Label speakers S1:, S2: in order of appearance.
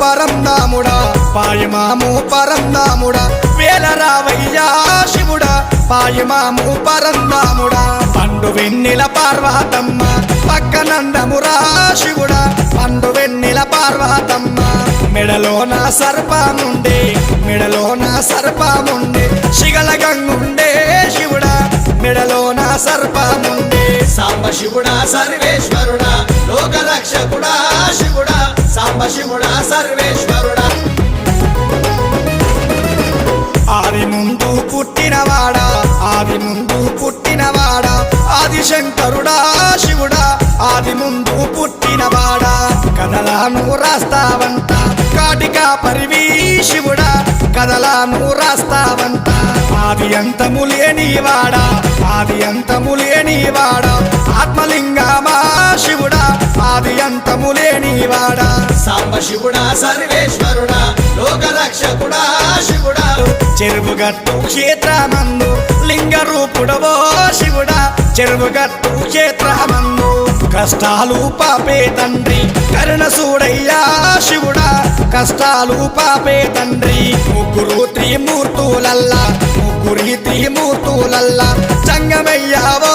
S1: పరంధాముడా పాయమాము పరంధాముడా వేల రావయ్యా శివుడా పాయమాము పరంధాముడా పండు వెన్నెల పార్వతమ్మ పక్కనందమురా శివుడా పండు వెన్నెల పార్వతమ్మ మెడలోన సర్పముండే మెడలోన సర్పముండే శిగల గంగుండే శివుడా మెడలోన సర్పముండే
S2: సాంబ శివుడా సర్వేశ్వరుడా లోక రక్షకుడా శివుడా సాంబ శివుడా సర్వేశ్వరుడా
S1: ఆది ముందు పుట్టినవాడా ఆది ముందు పుట్టినవాడా ఆదిశంకరుడా శివుడా ఆది ముందు పుట్టినవాడా కథలాను రాస్తావంట కాటికా పరివి శివుడా కథలాను రాస్తావంట ఆది అంతము లేనివాడా ఆది అంతము లేనివాడా ఆత్మలింగమా శివుడా ఆది అంతము లేనివాడా
S2: సాంబ శివుడా సర్వేశ్వరుడా లోక రక్షకుడా శివుడా
S1: చెరువుగట్టు క్షేత్రమందు లింగ రూపుడవో శివుడా చెరువుగట్టు క్షేత్రమందు కష్టాలు పాపే తండ్రి కరుణ సూడయ్యా శివుడా కష్టాలు పాపే తండ్రి ముగ్గురు త్రిమూర్తులల్లా ముగ్గురి త్రిమూర్తులల్లా సంగమయ్యావో